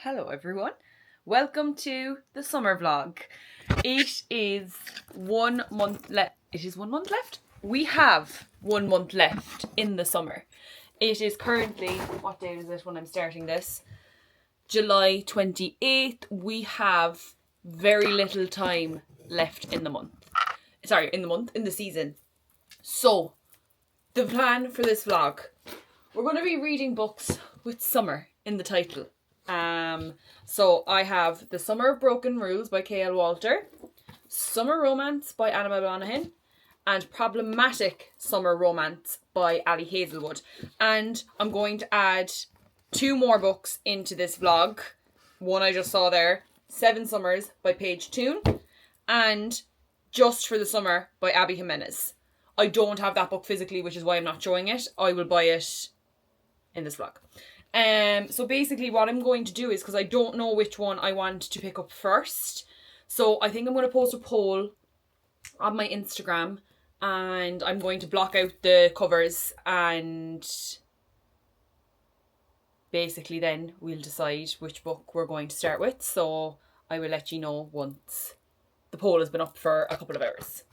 Hello everyone, welcome to the summer vlog. It is 1 month left. It is 1 month left? We have 1 month left in the summer. It is currently, what day is it when I'm starting this? July 28th. We have very little time left in the month. In the season. So, the plan for this vlog, we're going to be reading books with summer in the title. So I have The Summer of Broken Rules by Walther, Summer Romance by Anabel Monaghan, and Problematic Summer Romance by Hazelwood. And I'm going to add 2 more books into this vlog. One I just saw there, 7 Summers by Paige Toon, and Just for the Summer by Jimenez. I don't have that book physically, which is why I'm not showing it. I will buy it in this vlog. So basically what I'm going to do is, because I don't know which one I want to pick up first, so I think I'm going to post a poll on my Instagram, and I'm going to block out the covers, and basically then we'll decide which book we're going to start with. So I will let you know once the poll has been up for a couple of hours.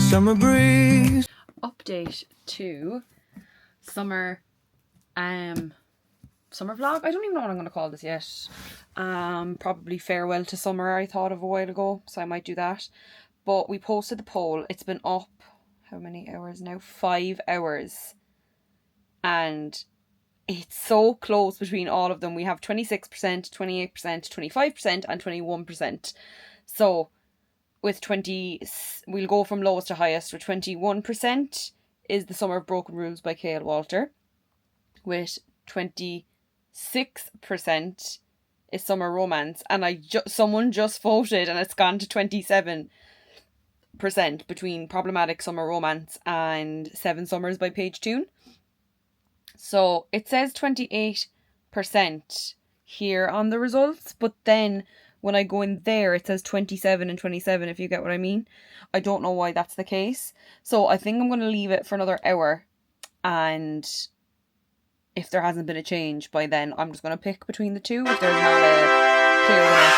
Summer breeze. Update to summer vlog. I don't even know what I'm going to call this yet. Probably farewell to summer I thought of a while ago, so I might do that. But we posted the poll. It's been up how many hours now? 5 hours. And it's so close between all of them. We have 26%, 28%, 25% and 21%. So with 20, we'll go from lowest to highest. With 21% is The Summer of Broken Rules by Walther. With 26% is Summer Romance, and someone just voted and it's gone to 27% between Problematic Summer Romance and 7 Summers by Paige Toon. So it says 28% here on the results, but then when I go in there, it says 27 and 27, if you get what I mean. I don't know why that's the case. So I think I'm going to leave it for another hour. And if there hasn't been a change by then, I'm just going to pick between the two. If there's not a clear winner,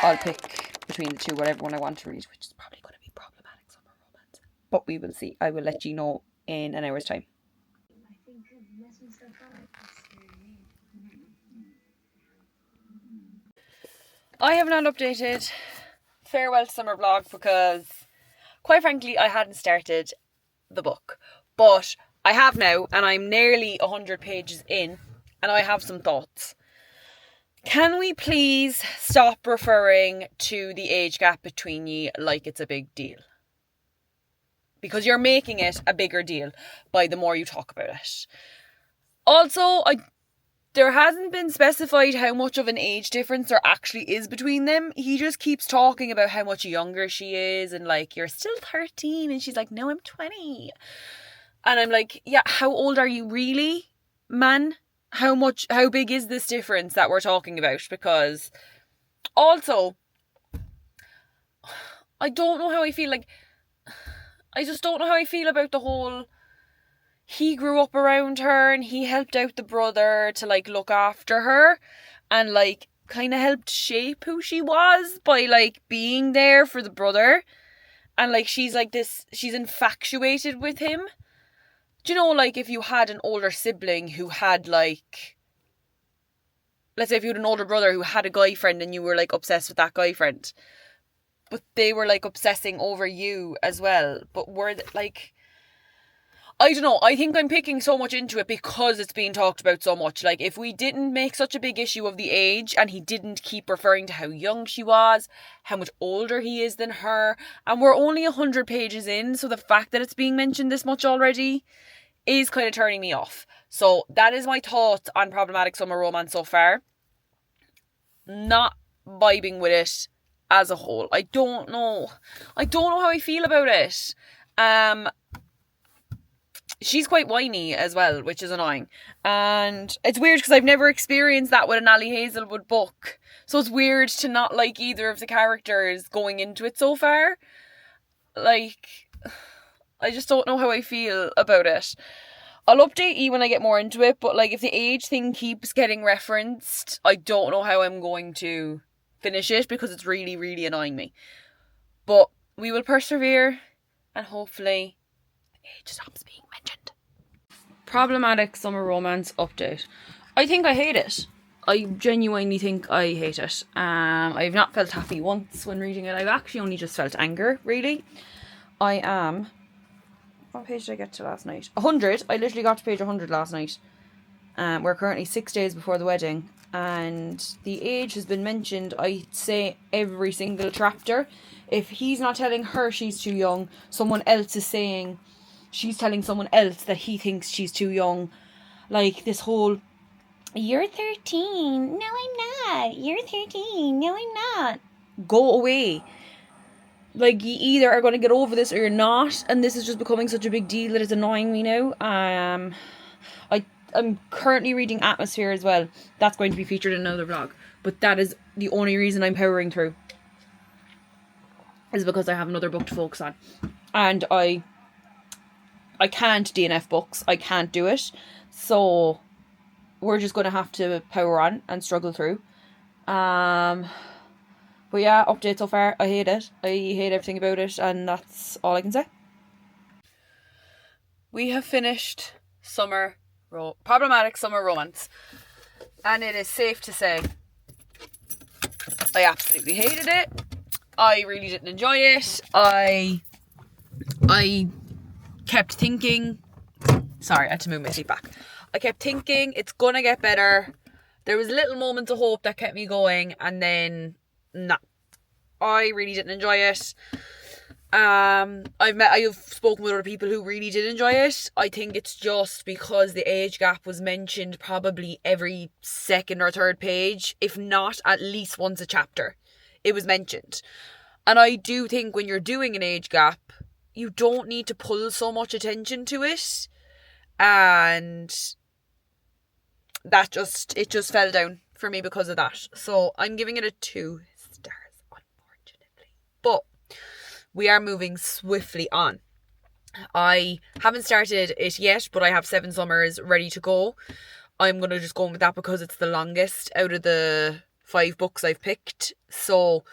I'll pick between the two, whatever one I want to read, which is probably going to be Problematic Summer Romance. But we will see. I will let you know in an hour's time. I have not updated farewell summer vlog because, quite frankly, I hadn't started the book. But I have now, and I'm nearly 100 pages in, and I have some thoughts. Can we please stop referring to the age gap between ye like it's a big deal? Because you're making it a bigger deal by the more you talk about it. Also, there hasn't been specified how much of an age difference there actually is between them. He just keeps talking about how much younger she is and like, you're still 13. And she's like, no, I'm 20. And I'm like, yeah, how old are you really, man? How big is this difference that we're talking about? Because also, I don't know how I feel. Like, I just don't know how I feel about the whole, he grew up around her and he helped out the brother to like look after her and like kind of helped shape who she was by like being there for the brother. And like she's like this, she's infatuated with him. Do you know, like if you had an older sibling who had like, let's say if you had an older brother who had a guy friend and you were like obsessed with that guy friend, but they were like obsessing over you as well, but were like, I don't know, I think I'm picking so much into it because it's being talked about so much. Like, if we didn't make such a big issue of the age and he didn't keep referring to how young she was, how much older he is than her, and we're only 100 pages in, so the fact that it's being mentioned this much already is kind of turning me off. So that is my thoughts on Problematic Summer Romance so far. Not vibing with it as a whole. I don't know how I feel about it. She's quite whiny as well, which is annoying. And it's weird because I've never experienced that with an Hazelwood book. So it's weird to not like either of the characters going into it so far. Like, I just don't know how I feel about it. I'll update you when I get more into it, but like if the age thing keeps getting referenced, I don't know how I'm going to finish it because it's really, really annoying me. But we will persevere and hopefully the age stops being mentioned. Problematic summer romance update. I think I hate it. I genuinely think I hate it. I've not felt happy once when reading it. I've actually only just felt anger, really. I am... What page did I get to last night? 100. I literally got to page 100 last night. We're currently 6 days before the wedding. And the age has been mentioned, I'd say, every single chapter. If he's not telling her she's too young, someone else is saying she's telling someone else that he thinks she's too young. Like this whole, you're 13. No, I'm not. You're 13. No, I'm not. Go away. Like, you either are going to get over this or you're not. And this is just becoming such a big deal that it's annoying me now. I'm currently reading Atmosphere as well. That's going to be featured in another vlog. But that is the only reason I'm powering through. Is because I have another book to focus on. And I can't DNF books. I can't do it. So we're just going to have to power on and struggle through. But yeah, update so far. I hate it. I hate everything about it. And that's all I can say. We have finished problematic summer romance. And it is safe to say I absolutely hated it. I really didn't enjoy it. I kept thinking... Sorry, I had to move my seat back. I kept thinking it's gonna get better. There was little moments of hope that kept me going, and then nah. I really didn't enjoy it. I've spoken with other people who really did enjoy it. I think it's just because the age gap was mentioned probably every second or third page, if not at least once a chapter. It was mentioned. And I do think when you're doing an age gap, you don't need to pull so much attention to it. And it just fell down for me because of that. So I'm giving it a 2 stars, unfortunately. But we are moving swiftly on. I haven't started it yet, but I have 7 Summers ready to go. I'm going to just go with that because it's the longest out of the 5 books I've picked. So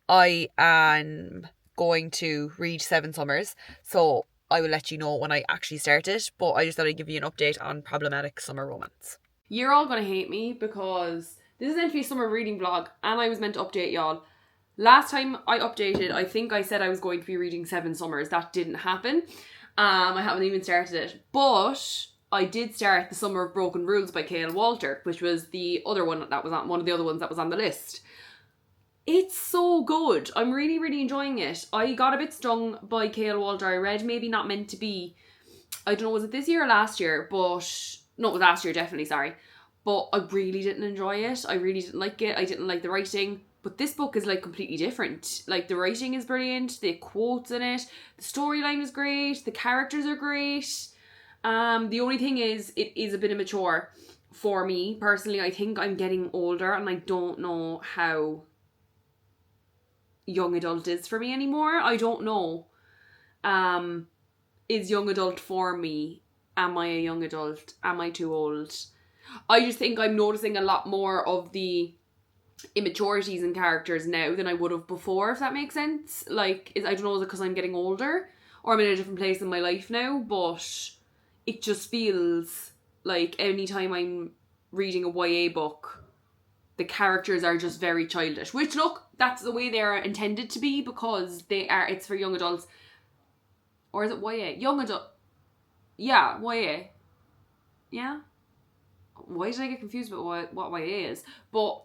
I am going to read 7 Summers. So I will let you know when I actually start it. But I just thought I'd give you an update on problematic summer romance. You're all going to hate me because this is meant to be a summer reading vlog and I was meant to update y'all. Last time I updated, I think I said I was going to be reading 7 Summers. That didn't happen. I haven't even started it. But I did start The Summer of Broken Rules by Walther, which was the other one that was on one of the other ones that was on the list. It's so good. I'm really, really enjoying it. I got a bit stung by Walther. I read Maybe Not Meant to Be. I don't know, was it this year or last year? But no, it was last year, definitely, sorry. But I really didn't enjoy it. I really didn't like it. I didn't like the writing. But this book is like completely different. Like the writing is brilliant, the quotes in it, the storyline is great, the characters are great. The only thing is, it is a bit immature for me personally. I think I'm getting older and I don't know how young adult is for me anymore. I don't know. Is young adult for me? Am I a young adult? Am I too old? I just think I'm noticing a lot more of the immaturities in characters now than I would have before, if that makes sense. Like, I don't know, is it because I'm getting older or I'm in a different place in my life now, but it just feels like anytime I'm reading a YA book, the characters are just very childish, which, look, that's the way they're intended to be because it's for young adults. Or is it YA? Young adult. Yeah, YA. Yeah? Why did I get confused about what YA is? But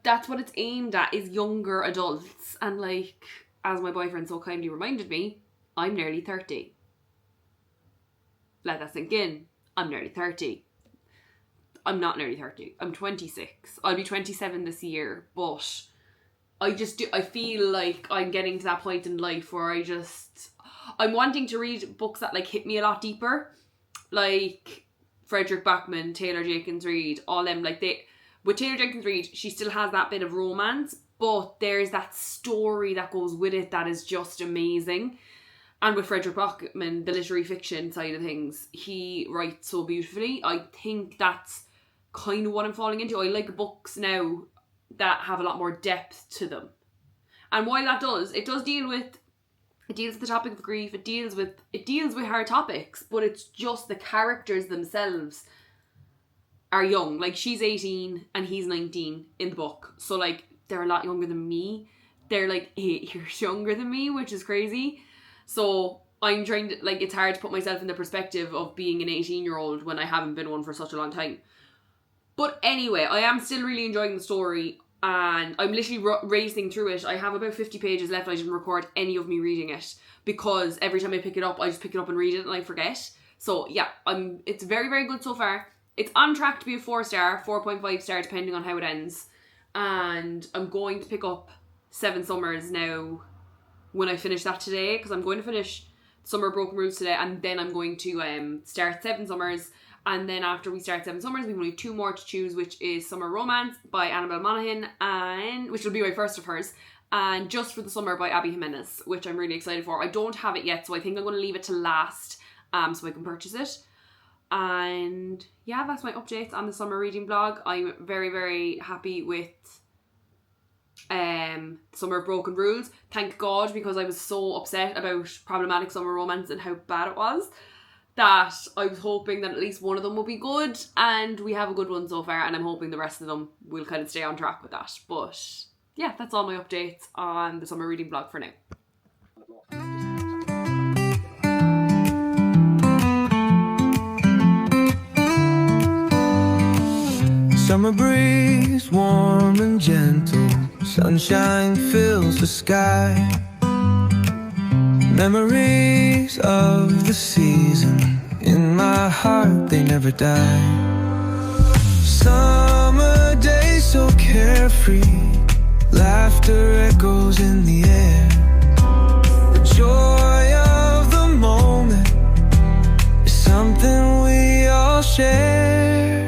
that's what it's aimed at, is younger adults. And like, as my boyfriend so kindly reminded me, I'm nearly 30. Let that sink in. I'm nearly 30. I'm not nearly 30. I'm 26. I'll be 27 this year. But I feel like I'm getting to that point in life where I'm wanting to read books that like hit me a lot deeper. Like Frederick Backman, Taylor Jenkins Reid, all them, like with Taylor Jenkins Reid, she still has that bit of romance, but there's that story that goes with it that is just amazing. And with Frederick Bachman, the literary fiction side of things, he writes so beautifully. I think that's kind of what I'm falling into. I like books now that have a lot more depth to them. And while that does, it deals with the topic of grief, it deals with hard topics, but it's just the characters themselves are young. Like, she's 18 and he's 19 in the book. So, like, they're a lot younger than me. They're, like, 8 years younger than me, which is crazy. So, I'm trying to, like, it's hard to put myself in the perspective of being an 18-year-old when I haven't been one for such a long time. But anyway, I am still really enjoying the story, and I'm literally racing through it. I have about 50 pages left. I didn't record any of me reading it, because every time I pick it up, I just pick it up and read it and I forget. So, yeah, it's very, very good so far. It's on track to be a 4-star, 4.5 star, depending on how it ends. And I'm going to pick up 7 Summers now when I finish that today, because I'm going to finish Summer Broken Rules today, and then I'm going to start 7 Summers. And then after we start 7 Summers, we've only 2 more to choose, which is Summer Romance by Anabel Monaghan, and which will be my first of hers, and Just for the Summer by Abby Jimenez, which I'm really excited for. I don't have it yet, so I think I'm going to leave it to last so I can purchase it. And yeah, that's my updates on the summer reading blog. I'm very, very happy with Summer of Broken Rules. Thank God, because I was so upset about Problematic Summer Romance and how bad it was, that I was hoping that at least one of them would be good, and we have a good one so far, and I'm hoping the rest of them will kind of stay on track with that. But yeah, that's all my updates on the summer reading blog for now. Summer breeze, warm and gentle, sunshine fills the sky. Memories of the season, in my heart they never die. Summer days so carefree, laughter echoes in the air. The joy of the moment is something we all share.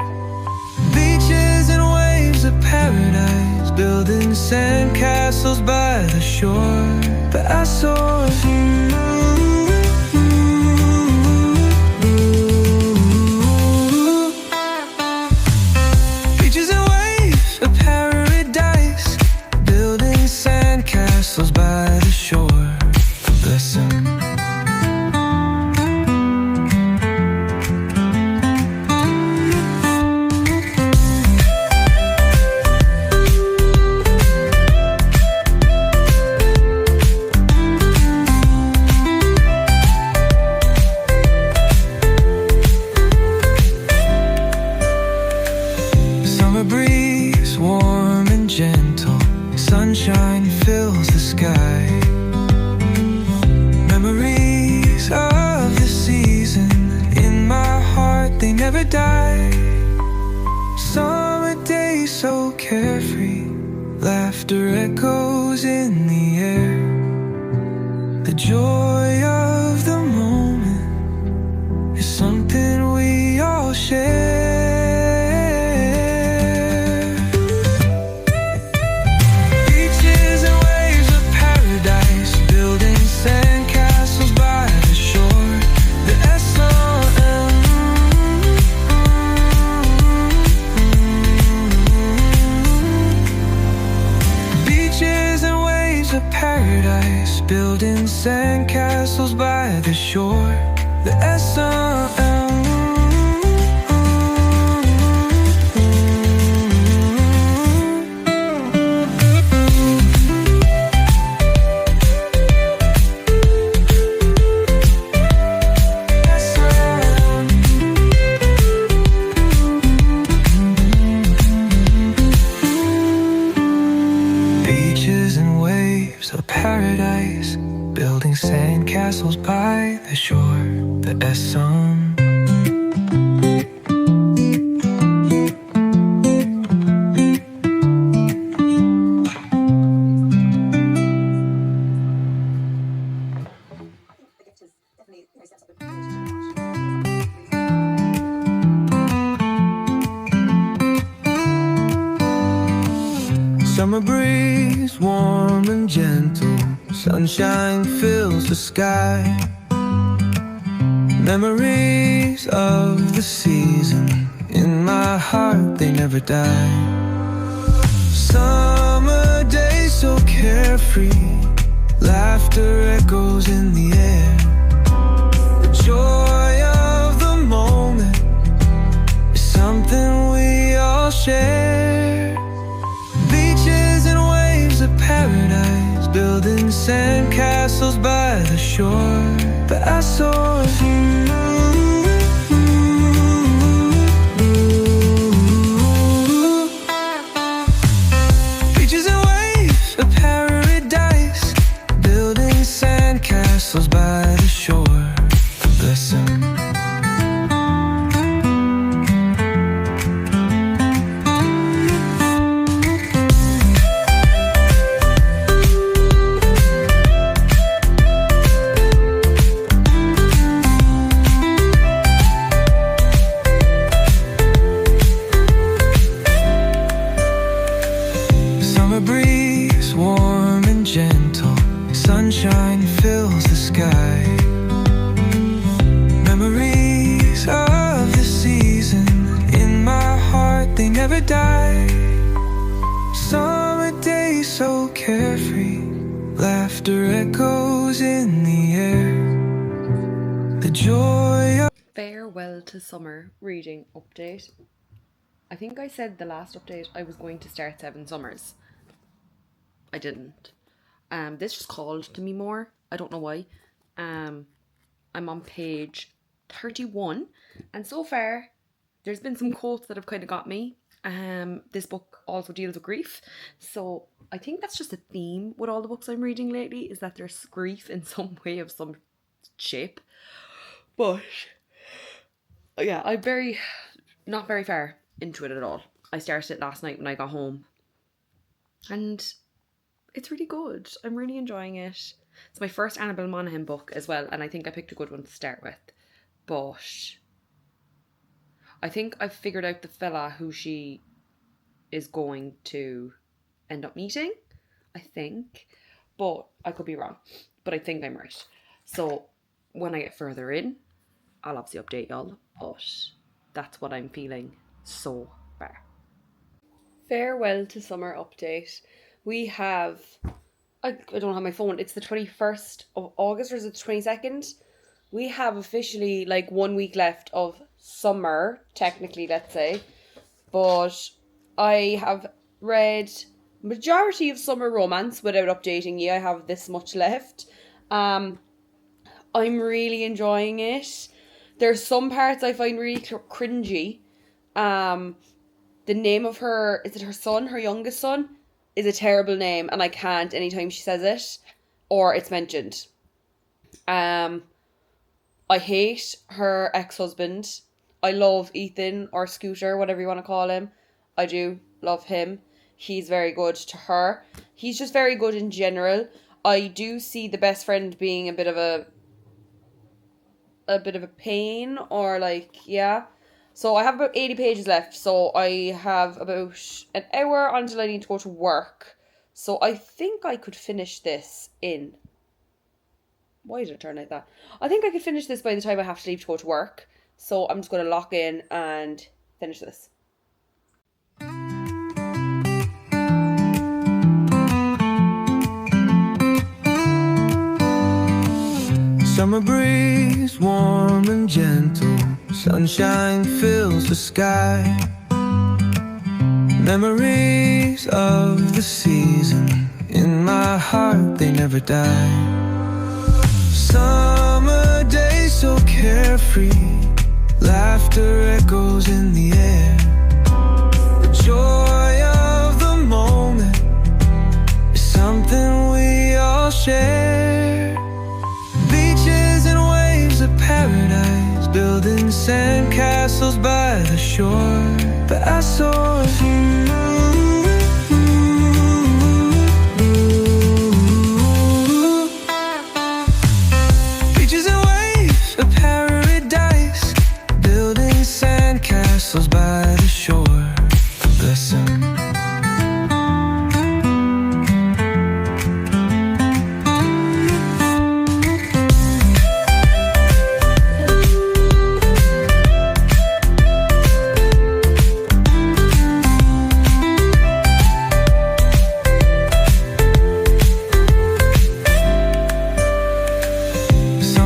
Beaches and waves of paradise, building sandcastles by the shore. But I saw beaches and waves of paradise, building sandcastles by the shore. Listen. Sunshine fills the sky. Memories of the season, in my heart they never die. Summer days so carefree, laughter echoes in the air. The joy of the moment is something we all share. Paradise, building sandcastles by the shore. The S-O-N. Paradise, building sandcastles by the shore. The S-O-N. Summer breeze, warm and gentle, sunshine fills the sky. Memories of the season in my heart, they never die. Summer days so carefree, laughter echoes in the air. The joy of the moment is something we all share. Beaches and waves of paradise, building sandcastles by the shore. But I saw you. Beaches and waves of paradise, building sandcastles by the shore. Listen. Sunshine fills the sky. Memories of the season in my heart, they never die. Summer days so carefree, laughter echoes in the air. The joy of Farewell to summer reading update. I think I said the last update I was going to start 7 summers. I didn't. This just called to me more. I don't know why. I'm on page 31, and so far there's been some quotes that have kind of got me. This book also deals with grief, so I think that's just a theme with all the books I'm reading lately, is that there's grief in some way of some shape. But yeah, I'm not very far into it at all. I started it last night when I got home, and it's really good. I'm really enjoying it. It's my first Anabel Monaghan book as well, and I think I picked a good one to start with. But I think I've figured out the fella who she is going to end up meeting, I think. But I could be wrong. But I think I'm right. So when I get further in, I'll obviously update y'all. But that's what I'm feeling so far. Farewell to summer update. We have, I don't have my phone, it's the 21st of August, or is it the 22nd? We have officially like 1 week left of summer, technically, let's say. But I have read majority of summer romance without updating you. I have this much left. I'm really enjoying it. There's some parts I find really cringy. The name of her, is it her son, her youngest son? Is a terrible name, and I can't anytime she says it or it's mentioned. I hate her ex-husband. I love Ethan, or Scooter, whatever you want to call him. I do love him. He's very good to her. He's just very good in general. I do see the best friend being a bit of a pain, or like, yeah. So I have about 80 pages left, so I have about an hour until I need to go to work. So I think I could finish this in... Why did it turn like that? I think I could finish this by the time I have to leave to go to work. So I'm just going to lock in and finish this. Summer breeze, warm and gentle, sunshine fills the sky. Memories of the season in my heart, they never die. Summer days so carefree, laughter echoes in the air. The joy of the moment is something we all share. Beaches and waves of paradise, building sandcastles by the shore. But I saw you. Beaches and waves of paradise, building sandcastles by the shore. Listen.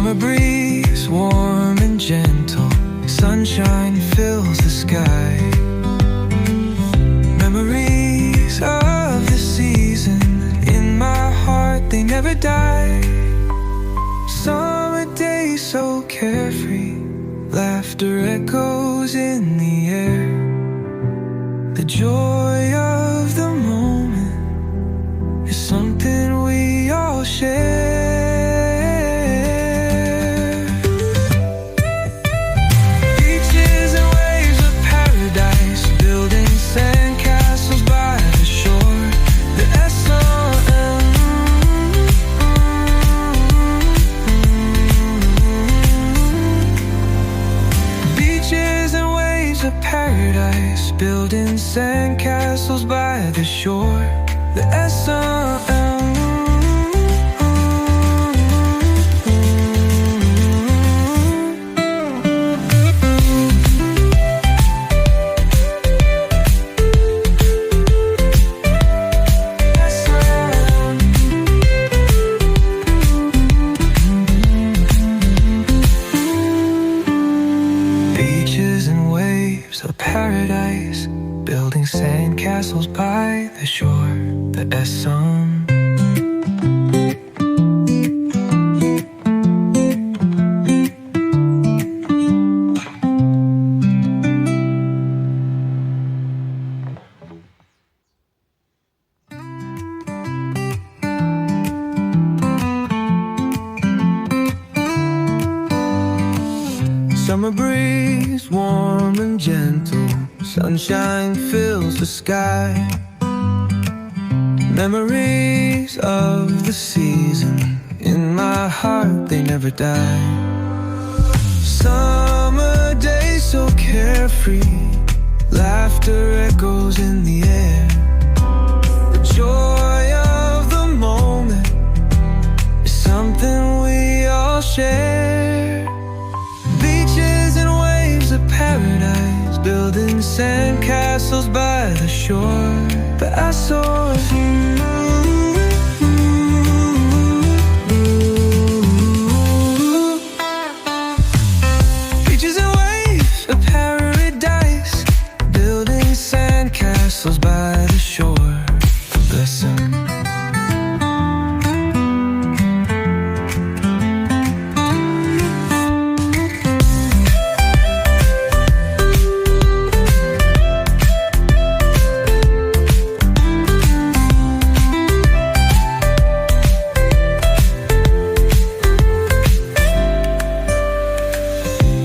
Summer breeze, warm and gentle. Sunshine fills the sky. Memories of the season in my heart, they never die. Summer days so carefree, laughter echoes in the air. The joy of the moment is something we all share. Beaches and waves of paradise, building sandcastles by the shore. The S.O.M. Beaches and waves of paradise, building sandcastles by the shore. The S.O.M. Beaches and waves of paradise, building sandcastles by the shore. The S.O.M. Summer breeze, warm and gentle. Sunshine fills the sky. Memories of the season in my heart, they never die. Summer days so carefree, laughter echoes in the air. The joy of the moment is something we all share. Beaches and waves of paradise, building sandcastles by the shore. But I saw you. Beaches and waves of paradise, building sandcastles by the shore. Listen.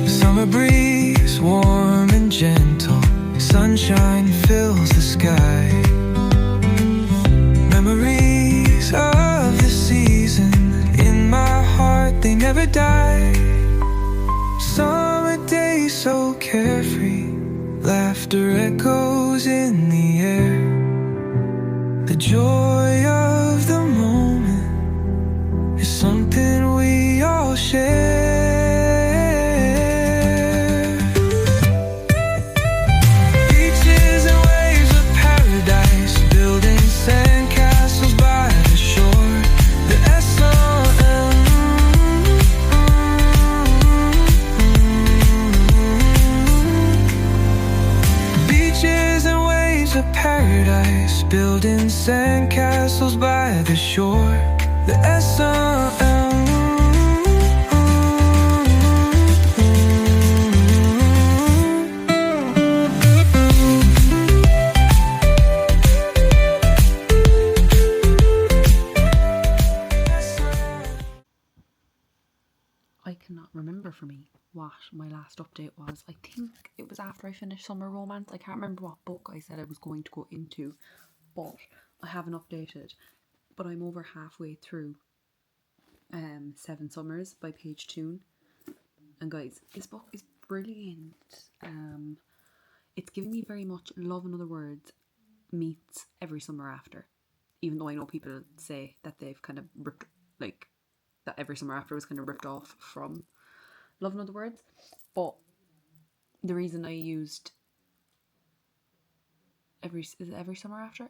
Summer breeze, warm and gentle. Sunshine fills the sky. Memories of the season in my heart, they never die. Summer days so carefree, laughter echoes in the air. The joy of the moment is something we all share. Beaches and waves of paradise, building sandcastles by the shore. The S.O.M. Beaches and waves of paradise, building sandcastles by the shore. The S.O.M. I cannot remember for me what my last update was. I think it was after I finished Summer Romance. I can't remember what book I said I was going to go into, but I haven't updated. But I'm over halfway through 7 Summers by Paige Toon. And guys, this book is brilliant. It's giving me very much Love in Other Words meets Every Summer After. Even though I know people say that they've kind of ripped, like, that Every Summer After was kind of ripped off from Love in Other Words. But the reason I used Every Summer After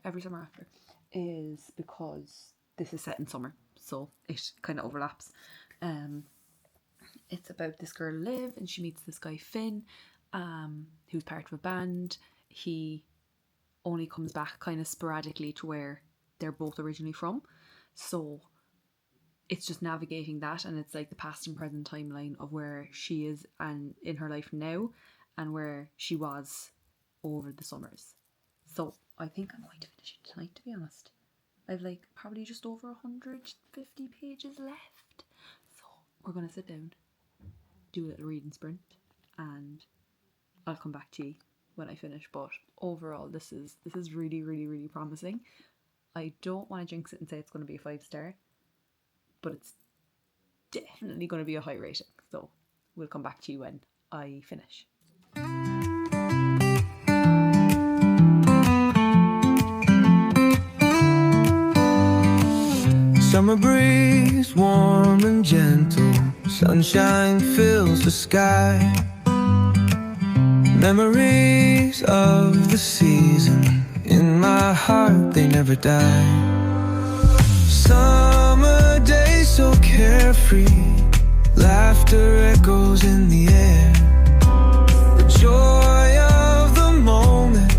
is because this is set in summer, so it kind of overlaps. about this girl Liv, and she meets this guy Finn, who's part of a band. He only comes back kind of sporadically to where they're both originally from. So it's just navigating that, and it's like the past and present timeline of where she is and in her life now and where she was over the summers. So I think I'm going to finish it tonight, to be honest. I've like probably just over 150 pages left. So we're going to sit down, do a little reading sprint, and I'll come back to you when I finish. But overall, this is really, really, really promising. I don't want to jinx it and say it's going to be a 5-star, but it's definitely going to be a high rating. So we'll come back to you when I finish. Summer breeze, warm and gentle, sunshine fills the sky. Memories of the season, in my heart they never die. Summer days so carefree, laughter echoes in the air. The joy of the moment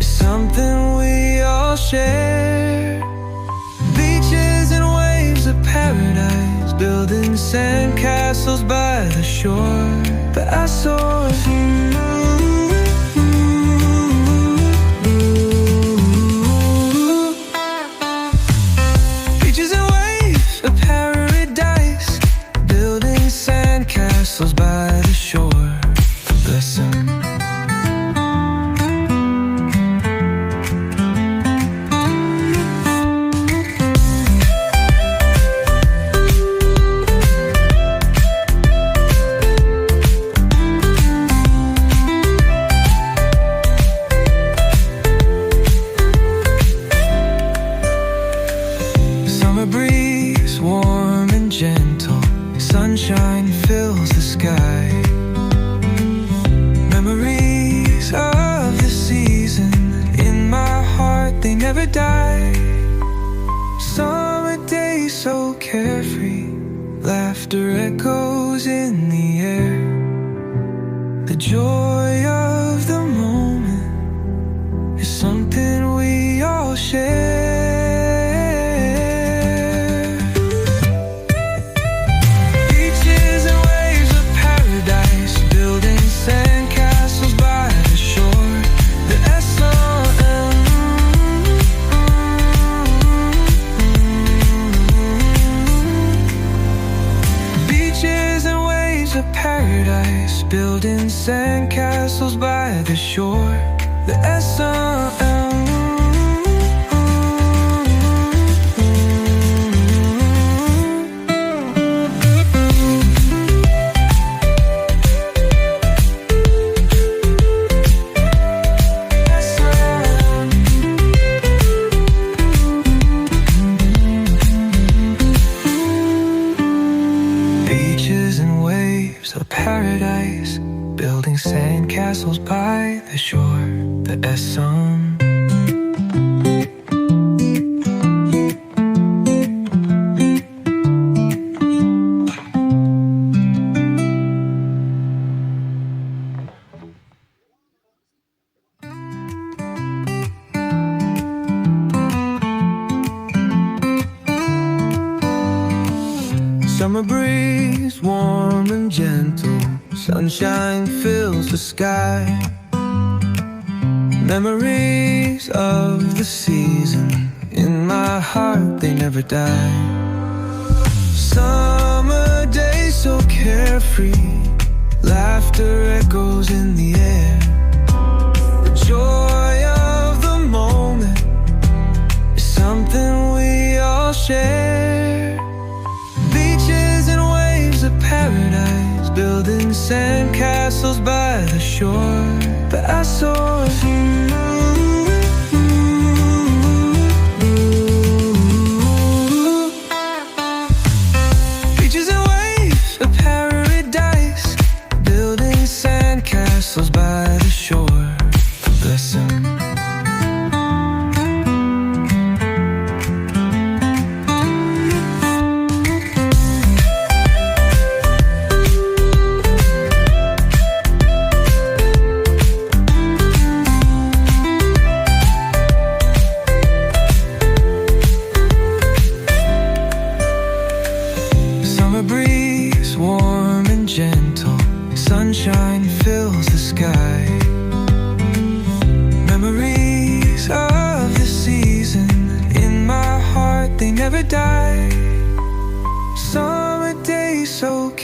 is something we all share. Beaches and waves of paradise, building sandcastles by the shore. But I saw beaches and waves of paradise, building sandcastles by the shore. Listen. Sunshine fills the sky. Memories of the season, in my heart they never die. Summer days so carefree, laughter echoes in the air. The joy of the moment is something we all share. Building sandcastles by the shore. The S-O-N. Beaches and waves of paradise, building sandcastles by the shore. The S-O-N. Summer breeze, warm and gentle, sunshine fills the sky. Memories of the season, in my heart they never die. Summer days so carefree, laughter echoes in the air. The joy of the moment is something we all share. Beaches and waves of paradise, building sandcastles by the shore. But I saw beaches and waves of paradise, building sandcastles by the shore. Listen.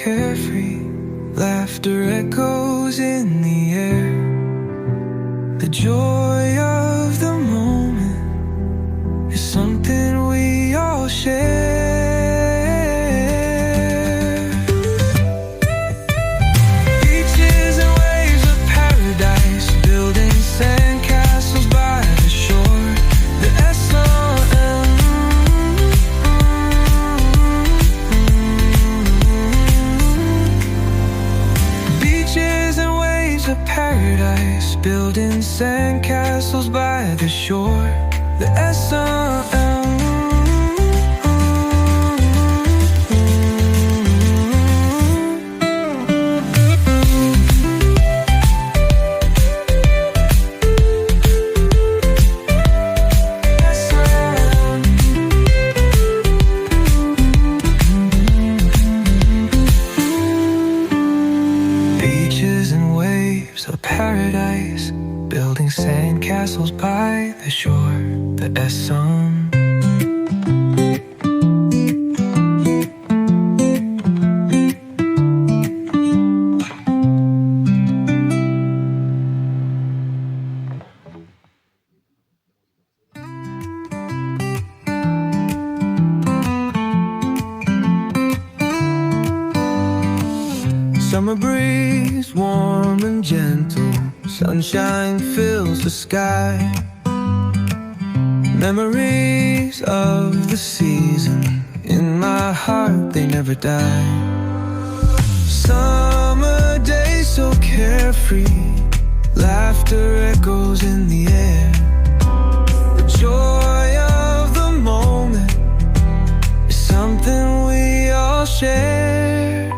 carefree. Laughter echoes in the air. The joy of the moment is something we all share. Beaches and waves of paradise, building sandcastles by the shore. The S.O.M. Beaches and waves of paradise, building sandcastles by the shore. The S.O.M. Beaches and waves of paradise, building sandcastles by the shore. The S.O.M. Summer breeze, warm and gentle. Sunshine fills the sky. Memories of the season in my heart, they never die. Summer days so carefree. Laughter echoes in the air. The joy of the moment is something we all share.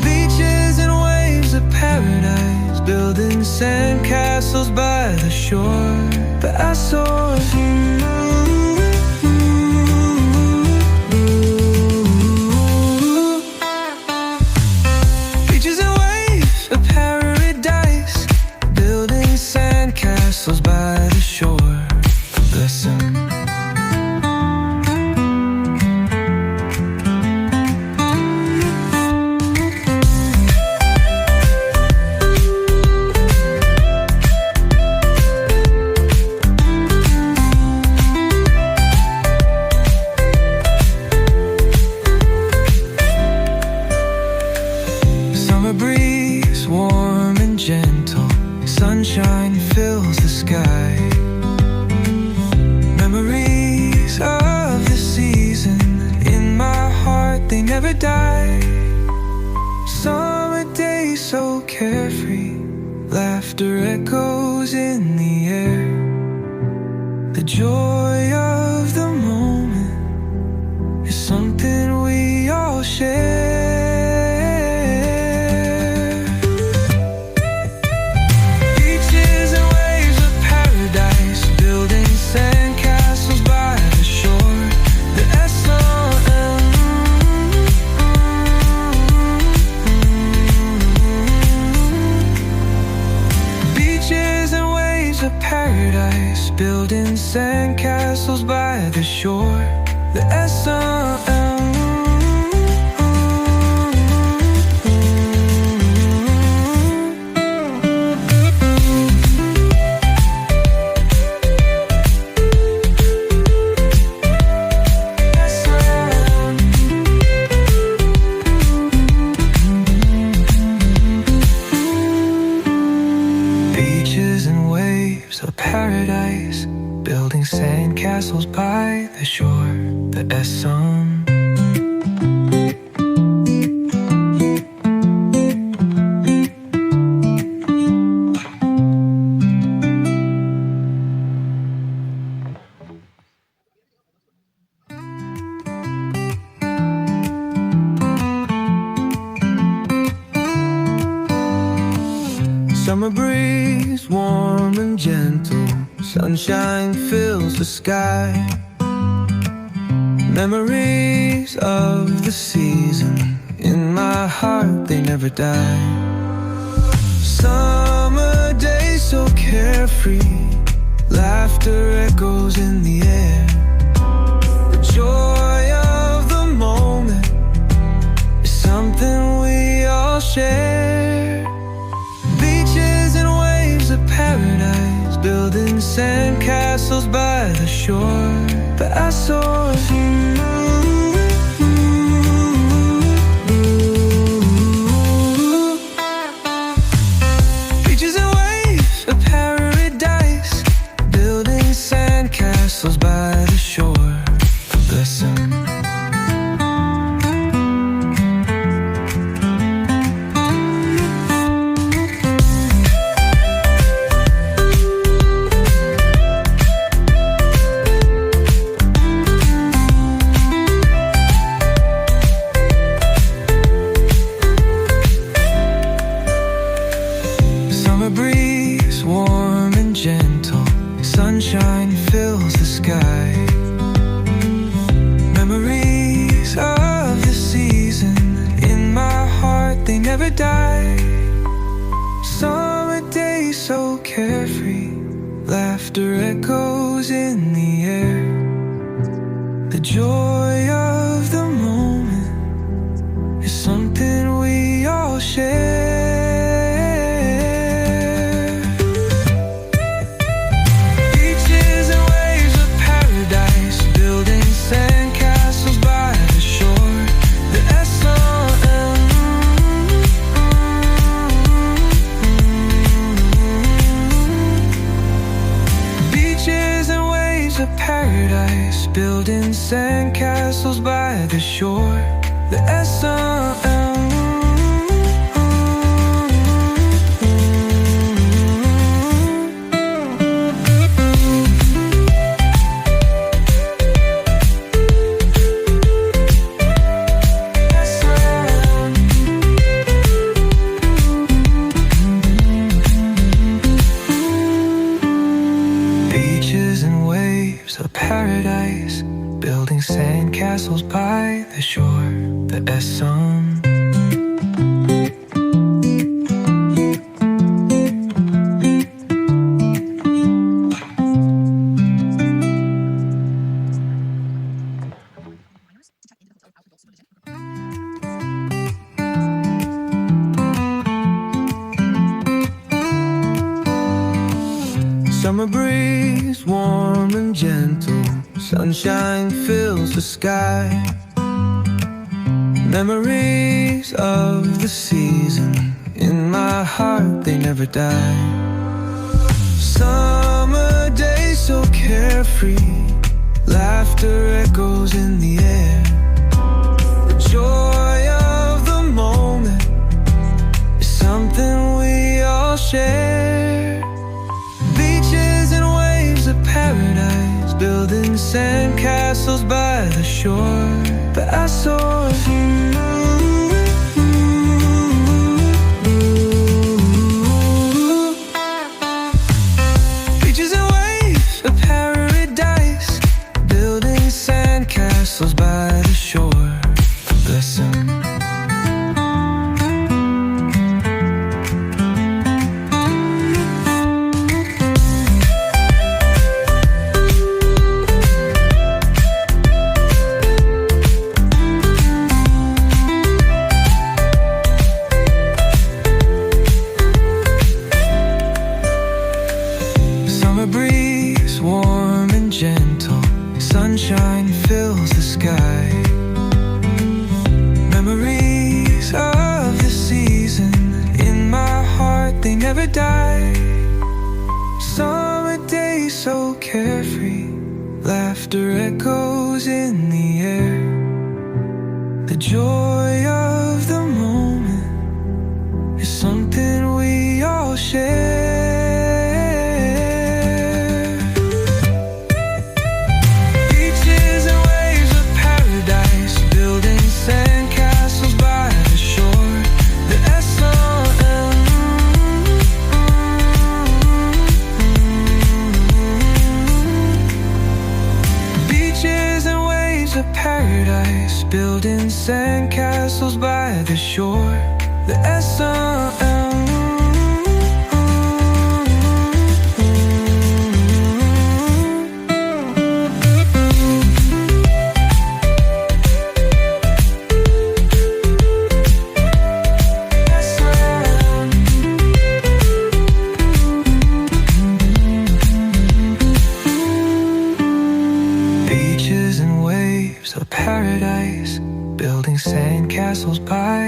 Beaches and waves of paradise, building sandcastles by the shore. But I saw you. Beaches and waves of paradise, building sandcastles by the shore. Listen. Sunshine fills the sky. Memories of the season in my heart, they never die. Summer days so carefree. Laughter echoes in the air. The joy of the moment is something we all share. Paradise, building sandcastles by the shore. The S.O.M. Paradise, building sandcastles by the shore. The S.O.M. Summer breeze, warm and gentle. Sunshine fills the sky. Memories of the season in my heart, they never die. Summer days so carefree. Laughter echoes in the air. The joy of the moment is something we share. Beaches and waves of paradise, building sandcastles by the shore. But I saw you. Beaches and waves of paradise, building sandcastles by the shore. Listen. Sunshine fills the sky. Memories of the season in my heart, they never die. Summer days so carefree, laughter echoes in the air. The joy of the moment is something we all share. Paradise, building sandcastles by the shore. The S-O-N. Paradise, building sandcastles by the shore. The S-O-N. Summer breeze, warm and gentle. Sunshine fills the sky. Memories of the season in my heart, they never die. Summer days so carefree, laughter echoes in the air. The joy of the moment is something we all share. Beaches and waves of paradise, building sandcastles by the shore. But I saw you. Beaches and waves of paradise, building sandcastles by the shore. Listen. Sunshine fills the sky. Memories of the season in my heart, they never die. Summer days so carefree, laughter echoes in the air. The joy of the moment is something we all share. Paradise, building sandcastles by the shore. The S-O-N.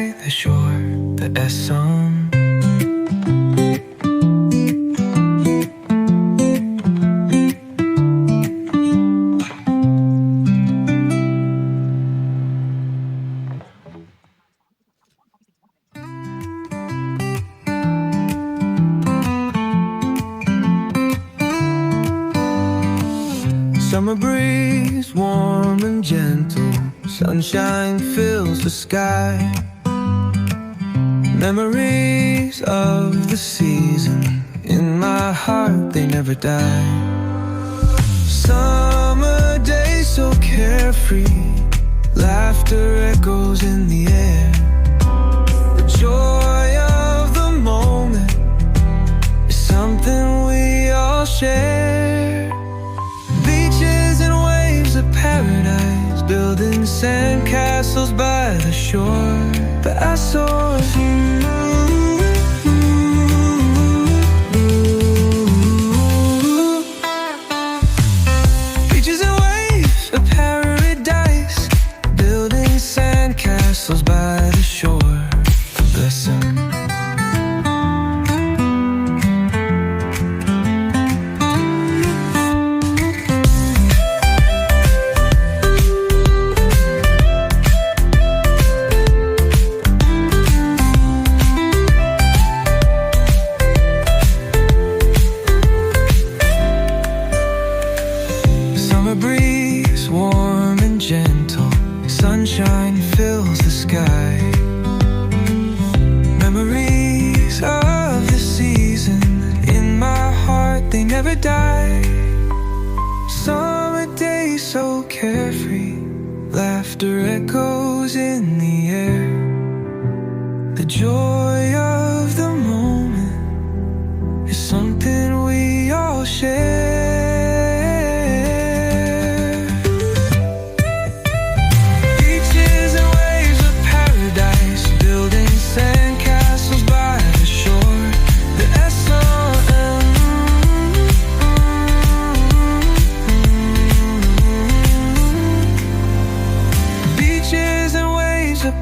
by the shore, the Essonne. Summer breeze, warm and gentle, sunshine fills the sky. Memories of the season, in my heart they never die. Summer days so carefree, laughter echoes in the air. The joy of the moment is something we all share. Beaches and waves of paradise, building sandcastles by the shore. But I saw you. Beaches and waves of paradise, building sandcastles by the shore. Listen. Sunshine fills the sky. Memories of the season, in my heart they never die. Summer days so carefree, laughter echoes in the air. The joy of the moment is something we all share.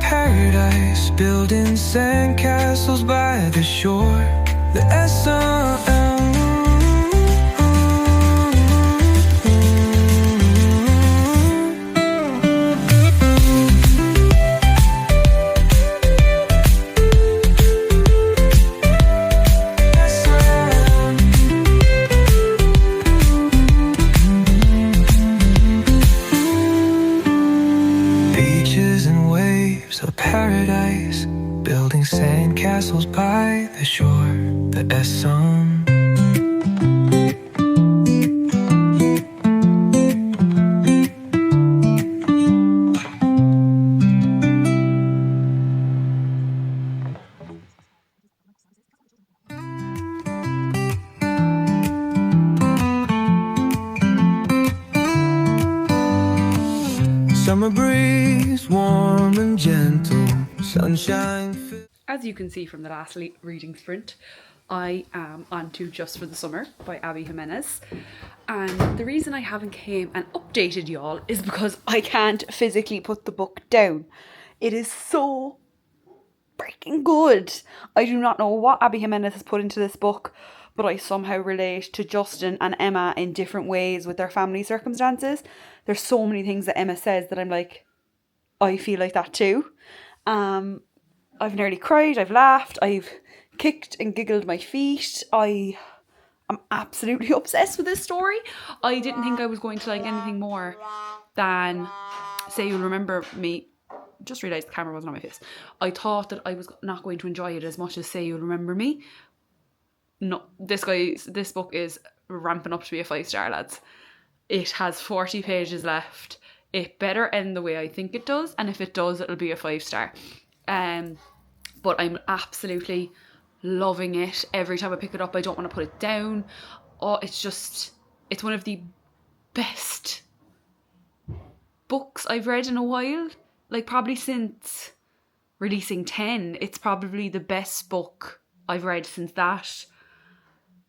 Paradise, building sandcastles by the shore, the Essonne. Paradise, building sandcastles by the shore, the Essonne. Summer breeze, warm and gentle, sunshine. As you can see from the last reading sprint, I am on to Just for the Summer by Abby Jimenez. And the reason I haven't came and updated y'all is because I can't physically put the book down. It is so freaking good. I do not know what Abby Jimenez has put into this book, but I somehow relate to Justin and Emma in different ways with their family circumstances. There's so many things that Emma says that I'm like, I feel like that too. I've nearly cried, I've laughed, I've kicked and giggled my feet. I am absolutely obsessed with this story. I didn't think I was going to like anything more than Say You'll Remember Me. Just realised the camera wasn't on my face. I thought that I was not going to enjoy it as much as Say You'll Remember Me. No, this book is ramping up to be a 5-star, lads. It has 40 pages left. It better end the way I think it does, and if it does, it'll be a 5-star. But I'm absolutely loving it. Every time I pick it up, I don't want to put it down. Oh, it's one of the best books I've read in a while. Like, probably since releasing 10, it's probably the best book I've read since that.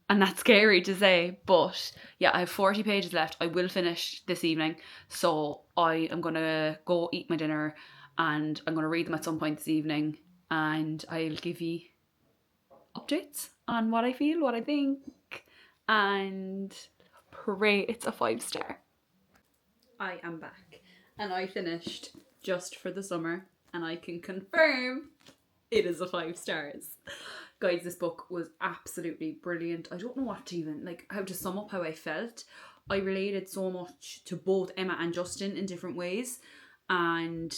And that's scary to say, but yeah, I have 40 pages left. I will finish this evening, so I am going to go eat my dinner and I'm going to read them at some point this evening and I'll give you updates on what I feel, what I think, and pray it's a 5-star. I am back and I finished Just for the Summer and I can confirm it is a 5 stars. Guys, this book was absolutely brilliant. I don't know what to even, like, how to sum up how I felt. I related so much to both Emma and Justin in different ways, and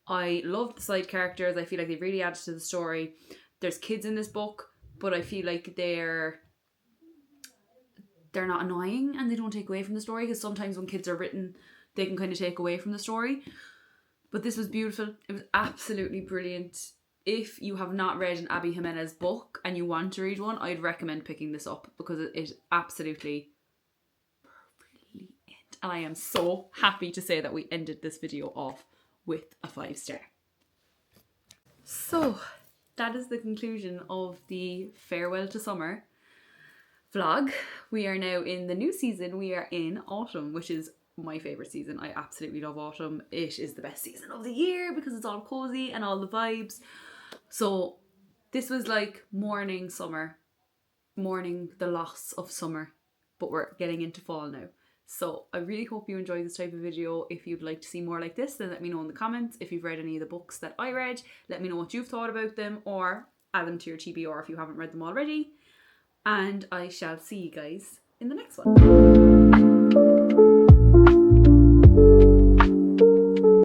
I love the side characters. I feel like they've really added to the story. There's kids in this book, but I feel like they're not annoying and they don't take away from the story, because sometimes when kids are written, they can kind of take away from the story. But this was beautiful. It was absolutely brilliant. If you have not read an Abby Jimenez book and you want to read one, I'd recommend picking this up because it is absolutely brilliant. And I am so happy to say that we ended this video off with a 5-star. So that is the conclusion of the Farewell to Summer vlog. We are now in the new season. We are in autumn, which is my favourite season. I absolutely love autumn. It is the best season of the year because it's all cozy and all the vibes. So this was like mourning summer, mourning the loss of summer, but we're getting into fall now. So I really hope you enjoy this type of video. If you'd like to see more like this, then let me know in the comments. If you've read any of the books that I read, let me know what you've thought about them, or add them to your TBR if you haven't read them already. And I shall see you guys in the next one.